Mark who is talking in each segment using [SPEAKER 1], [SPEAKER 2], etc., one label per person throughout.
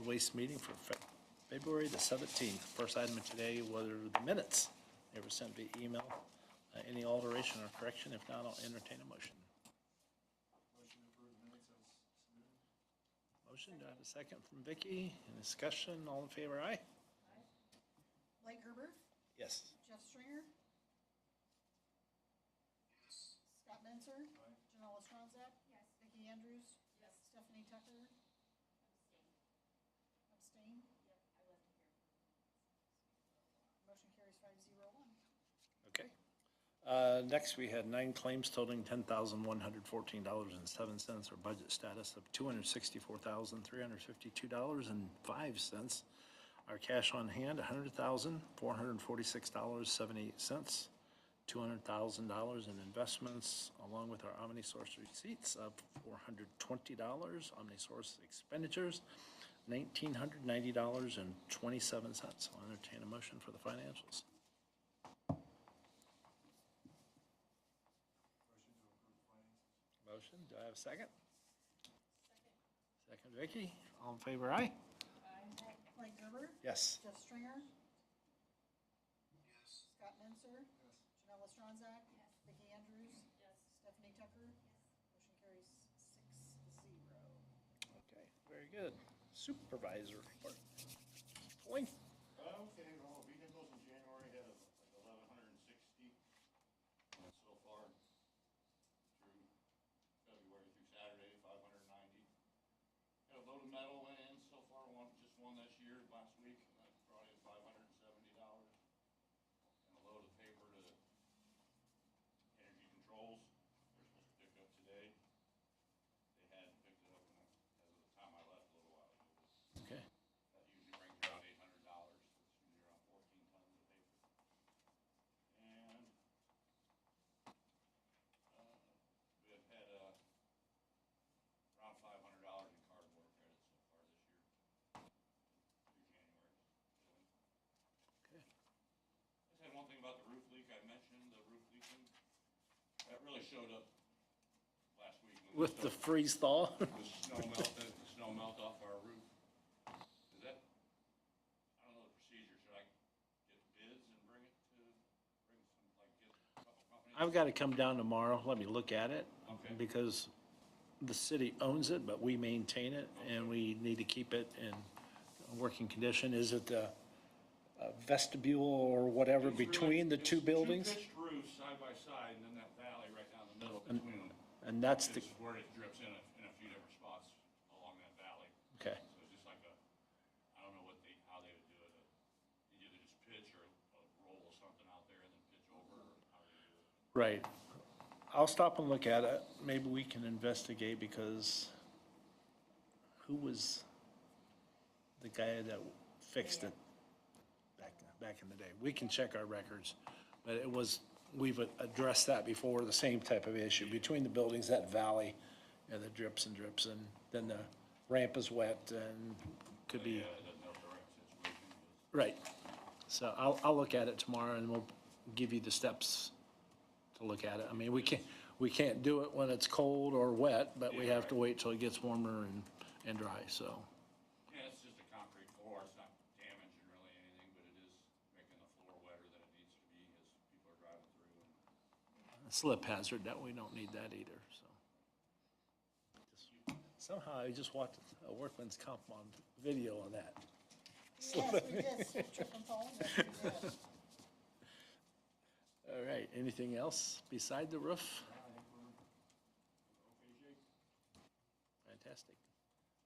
[SPEAKER 1] Waste meeting for February the 17th. First item of today were the minutes. They were sent via email. Any alteration or correction? If not, I'll entertain a motion.
[SPEAKER 2] Motion to approve the minutes as submitted.
[SPEAKER 1] Motion, do I have a second from Vicky? Any discussion? All in favor, aye?
[SPEAKER 3] Blake Gerber,
[SPEAKER 1] Yes.
[SPEAKER 3] Jeff Stringer,
[SPEAKER 2] Yes.
[SPEAKER 3] Scott Menzer,
[SPEAKER 2] Aye.
[SPEAKER 3] Janella Stronzak,
[SPEAKER 4] Yes.
[SPEAKER 3] Vicki Andrews,
[SPEAKER 4] Yes.
[SPEAKER 3] Stephanie Tucker,
[SPEAKER 4] Abstain.
[SPEAKER 3] abstain.
[SPEAKER 4] Yep, I wasn't here.
[SPEAKER 3] Motion carries 501.
[SPEAKER 1] Okay. Next, we had 9 claims totaling $10,114.07, or budget status of $264,352.05. Our cash on hand, $100,446.78. $200,000 in investments, along with our OmniSource receipts of $420. OmniSource expenditures, $1,990.27. I'll entertain a motion for the financials.
[SPEAKER 2] Motion to approve the finances.
[SPEAKER 1] Motion, do I have a second? Second, Vicky. All in favor, aye?
[SPEAKER 3] Blake Gerber,
[SPEAKER 1] Yes.
[SPEAKER 3] Jeff Stringer,
[SPEAKER 2] Yes.
[SPEAKER 3] Scott Menzer,
[SPEAKER 2] Yes.
[SPEAKER 3] Janella Stronzak,
[SPEAKER 4] Yes.
[SPEAKER 3] Vicki Andrews,
[SPEAKER 4] Yes.
[SPEAKER 3] Stephanie Tucker. Motion carries 6-0.
[SPEAKER 1] Okay, very good. Supervisor report. Point.
[SPEAKER 5] Okay, well, vehicles in January had like 1,160 so far through February through Saturday, 590. Had a load of metal went in so far, just one this year, last week, and that brought in $570. And a load of paper to Energy Controls, they're supposed to pick up today. They hadn't picked it up as of the time I left a little while ago.
[SPEAKER 1] Okay.
[SPEAKER 5] That usually brings around $800. It's usually around 14 tons of paper. And we have had around $500 in cardboard credits so far this year through January.
[SPEAKER 1] Okay.
[SPEAKER 5] I just had one thing about the roof leak. I mentioned the roof leaking. That really showed up last week. When
[SPEAKER 1] With the freeze thaw?
[SPEAKER 5] the snow melted, the snow melt off our roof. Is that, I don't know the procedure, should I get bids and bring some, like, get a couple companies?
[SPEAKER 1] I've got to come down tomorrow. Let me look at it.
[SPEAKER 5] Okay.
[SPEAKER 1] Because the city owns it, but we maintain it, and we need to keep it in working condition. Is it a vestibule or whatever
[SPEAKER 5] It's really-
[SPEAKER 1] between the two buildings?
[SPEAKER 5] It's 2 pitched roofs side by side, and then that valley right down the middle between them.
[SPEAKER 1] And that's the,
[SPEAKER 5] It's where it drips in a few different spots along that valley.
[SPEAKER 1] okay.
[SPEAKER 5] So it's just like I don't know how they would do it. You either just pitch or roll something out there and then pitch over, or how do you do it?
[SPEAKER 1] Right. I'll stop and look at it. Maybe we can investigate, because who was the guy that fixed it back in the day? We can check our records, but we've addressed that before, the same type of issue. Between the buildings, that valley, that drips, and then the ramp is wet and could be,
[SPEAKER 5] Yeah, it doesn't help the right situation.
[SPEAKER 1] right. So I'll look at it tomorrow, and we'll give you the steps to look at it. I mean, we can't do it when it's cold or wet, but we
[SPEAKER 5] Yeah,
[SPEAKER 1] have to
[SPEAKER 5] right.
[SPEAKER 1] wait till it gets warmer and dry, so.
[SPEAKER 5] Yeah, it's just a concrete floor. It's not damaging really anything, but it is making the floor wetter than it needs to be as people are driving through.
[SPEAKER 1] A slip hazard, that we don't need that either, so. Somehow I just watched a workman's comp on video on that.
[SPEAKER 3] Yes, we did. Slip, trip, and fall. Yes, we did.
[SPEAKER 1] All right, anything else beside the roof?
[SPEAKER 2] I think we're okay shape.
[SPEAKER 1] Fantastic.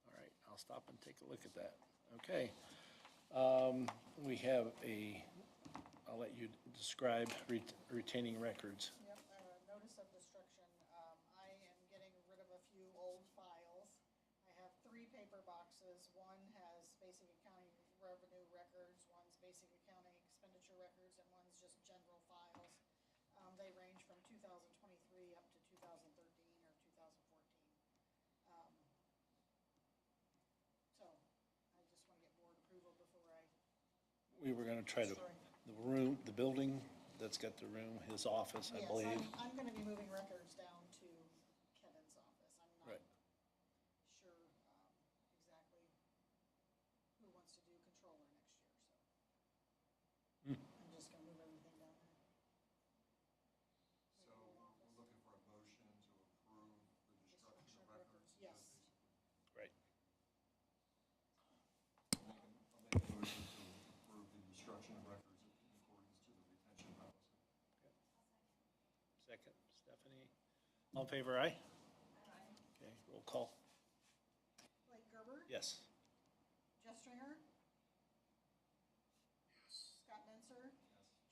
[SPEAKER 1] All right, I'll stop and take a look at that. Okay. We have I'll let you describe retaining records.
[SPEAKER 3] Yep, notice of destruction. I am getting rid of a few old files. I have 3 paper boxes. One has basic accounting revenue records, one's basic accounting expenditure records, and one's just general files. They range from 2023 up to 2013 or 2014. So I just want to get board approval before I
[SPEAKER 1] We were gonna try to,
[SPEAKER 3] Sorry.
[SPEAKER 1] the building that's got the room, his office, I
[SPEAKER 3] Yes,
[SPEAKER 1] believe.
[SPEAKER 3] I'm gonna be moving records down to Kevin's office. I'm not
[SPEAKER 1] Right.
[SPEAKER 3] sure exactly
[SPEAKER 1] All in favor, aye? Okay, roll call.
[SPEAKER 3] Blake Gerber.
[SPEAKER 1] Yes.
[SPEAKER 3] Jeff Stringer. Scott Menzer.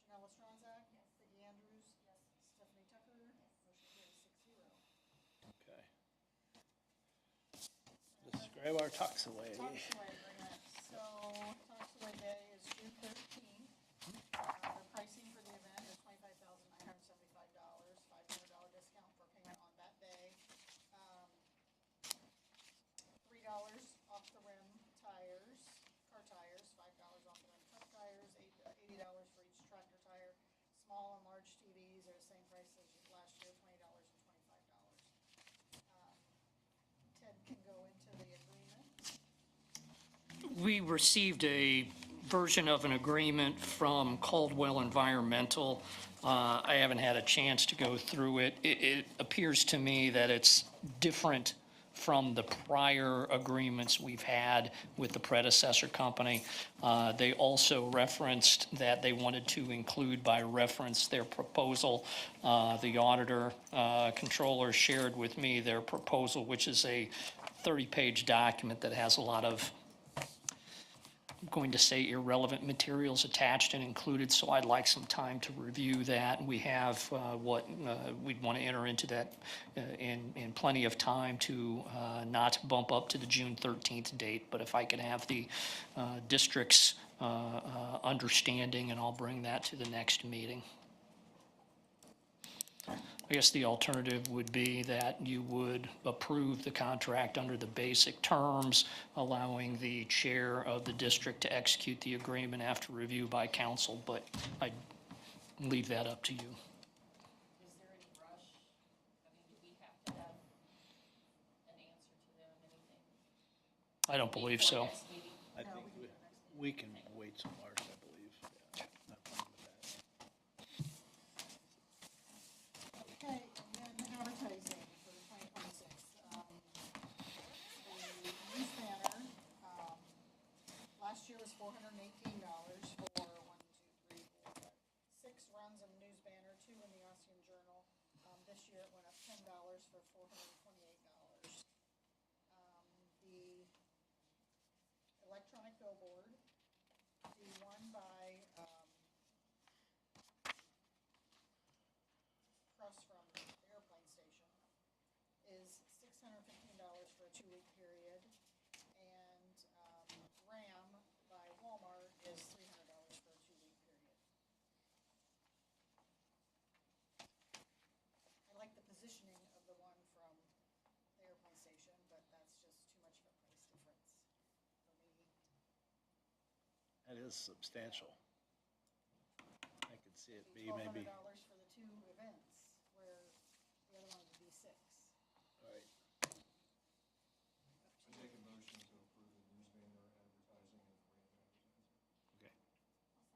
[SPEAKER 3] Janella Stronzak. Vicki Andrews. Stephanie Tucker. Motion carries 6-0.
[SPEAKER 1] Okay. Describe our talks away.
[SPEAKER 3] Talks Away grant. So Talks Away Day is June 13th. The pricing for the event is $25,975, $500 discount for payment on that day. $3 off the rim tires, car tires, $5 off the rim truck tires, $80 for each tractor tire. Small and large TVs are the same price as last year, $20 and $25. Ted can go into the agreement.
[SPEAKER 4] We received a version of an agreement from Caldwell Environmental. I haven't had a chance to go through it. It appears to me that it's different from the prior agreements we've had with the predecessor company. They also referenced that they wanted to include by reference their proposal. The auditor, controller shared with me their proposal, which is a 30-page document that has a lot of, I'm going to say, irrelevant materials attached and included, so I'd like some time to review that. We have what we'd want to enter into that in plenty of time to not bump up to the June 13th date, but if I could have the district's understanding, and I'll bring that to the next meeting. I guess the alternative would be that you would approve the contract under the basic terms, allowing the chair of the district to execute the agreement after review by council, but I'd leave that up to you.
[SPEAKER 6] Is there any rush? I mean, do we have to have an answer to them, anything?
[SPEAKER 4] I don't believe
[SPEAKER 6] before
[SPEAKER 4] so.
[SPEAKER 6] next meeting?
[SPEAKER 1] I think we can wait till March, I believe. Yeah, I'm fine with that.
[SPEAKER 3] Okay, and then advertising for 2026. The news banner, last year was $418 for 6 runs of news banner, 2 in the Ossian Journal. This year it went up $10 for $428. The electronic billboard, the one by, across from the airplane station, is $615 for a 2-week period, and RAM by Walmart is $300 for a 2-week period. I like the positioning of the one from the airplane station, but that's just too much of a price difference for me.
[SPEAKER 1] That is substantial. I could see it be
[SPEAKER 3] $1,200
[SPEAKER 1] maybe,
[SPEAKER 3] for the 2 events, where the other one would be 6.
[SPEAKER 1] right.
[SPEAKER 2] I make a motion to approve the news banner advertising and grant advertising.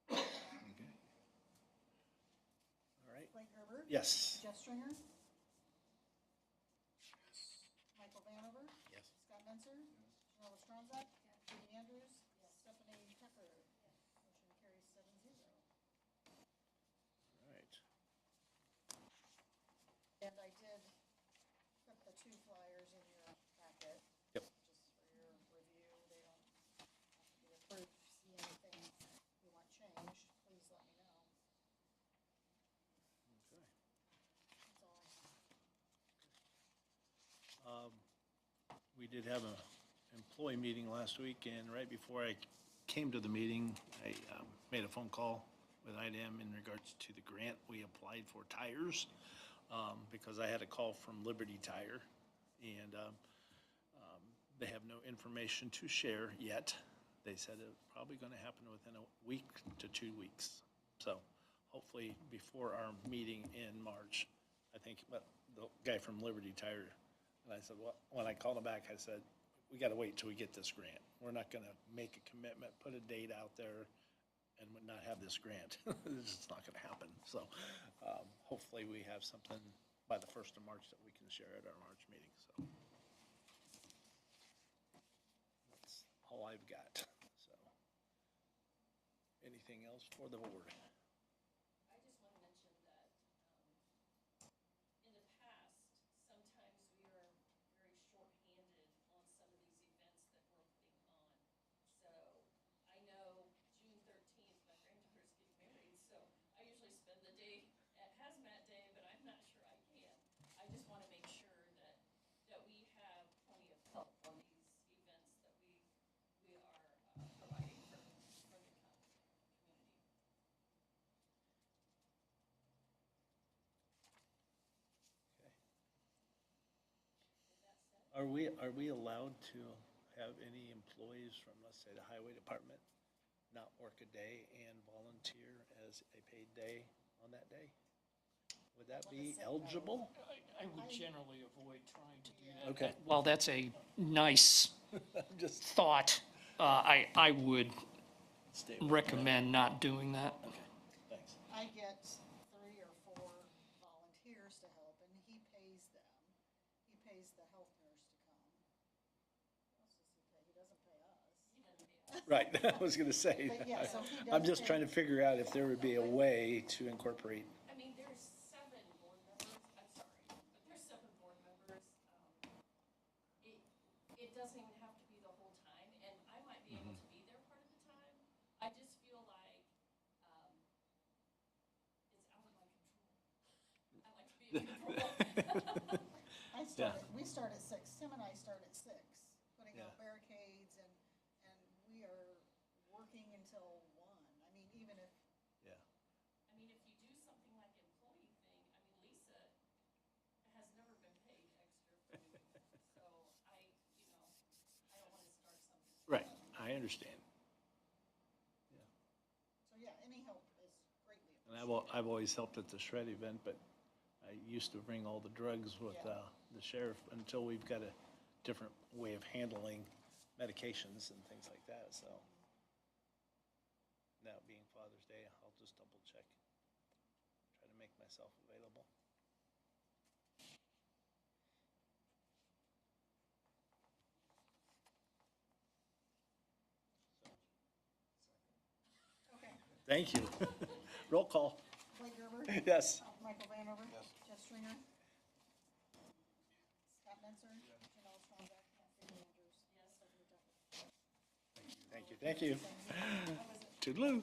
[SPEAKER 1] Okay. Okay. All right.
[SPEAKER 3] Blake Gerber.
[SPEAKER 1] Yes.
[SPEAKER 3] Jeff Stringer. Michael Vanover.
[SPEAKER 1] Yes.
[SPEAKER 3] Scott Menzer. Janella Stronzak. Vicki Andrews. Stephanie Tucker. Motion carries 7-0.
[SPEAKER 1] All right.
[SPEAKER 3] And I did put the 2 flyers in your packet.
[SPEAKER 1] Yep.
[SPEAKER 3] Just for your review. They don't have to be approved. If you see anything you want changed, please let me know.
[SPEAKER 1] Okay.
[SPEAKER 3] That's all.
[SPEAKER 1] We did have a employee meeting last week, and right before I came to the meeting, I made a phone call with IDM in regards to the grant we applied for tires, because I had a call from Liberty Tire, and they have no information to share yet. They said it's probably going to happen within a week to 2 weeks. So hopefully before our meeting in March, I think, but the guy from Liberty Tire, and I said, well, when I called him back, I said, we got to wait till we get this grant. We're not going to make a commitment, put a date out there, and not have this grant. It's not going to happen. So hopefully we have something by the 1st of March that we can share at our March meeting. So that's all I've got. So anything else for the board?
[SPEAKER 6] I just want to mention that, in the
[SPEAKER 1] Are we allowed to have any employees from, let's say, the highway department not work a day and volunteer as a paid day on that day? Would that be eligible?
[SPEAKER 4] I would generally avoid trying to do that.
[SPEAKER 1] Okay.
[SPEAKER 4] While that's a nice
[SPEAKER 1] Just
[SPEAKER 4] thought, I would
[SPEAKER 1] stay with
[SPEAKER 4] recommend not doing that.
[SPEAKER 1] Thanks.
[SPEAKER 3] I get 3 or 4 volunteers to help, and he pays them. He pays the health nurse to come. What else does he pay? He doesn't pay us.
[SPEAKER 1] Right, I was gonna say.
[SPEAKER 3] But yeah, so he
[SPEAKER 1] I'm
[SPEAKER 3] does
[SPEAKER 1] just
[SPEAKER 3] pay-
[SPEAKER 1] trying to figure out if there would be a way to incorporate.
[SPEAKER 6] I mean, there's 7 board members, I'm sorry, but there's 7 board members. It doesn't even have to be the whole time, and I might be able to be there part of the time. I just feel like, it's out of my control. I like to be in control.
[SPEAKER 3] We start at 6, Tim and I start at 6, putting out
[SPEAKER 1] Yeah.
[SPEAKER 3] barricades, and we are working until 1. I mean, even if,
[SPEAKER 1] Yeah.
[SPEAKER 6] I mean, if you do something like employee thing, I mean, Lisa has never been paid extra for me. So I don't want to start something.
[SPEAKER 1] Right, I understand.
[SPEAKER 3] so yeah, any help is greatly
[SPEAKER 1] And
[SPEAKER 3] appreciated.
[SPEAKER 1] I've always helped at the shred event, but I used to bring all the drugs with
[SPEAKER 3] Yeah.
[SPEAKER 1] the sheriff until we've got a different way of handling medications and things like that, so. Now being Father's Day, I'll just double check. Try to make myself available.
[SPEAKER 3] Okay,
[SPEAKER 1] Thank you. Roll call.
[SPEAKER 3] Blake Gerber,
[SPEAKER 1] Yes.
[SPEAKER 3] Michael Vanover. Jeff Stringer. Scott Menzer. Janelle Stronach. Amy Andrews. Stephanie Tucker.
[SPEAKER 1] Thank you. Toodaloo.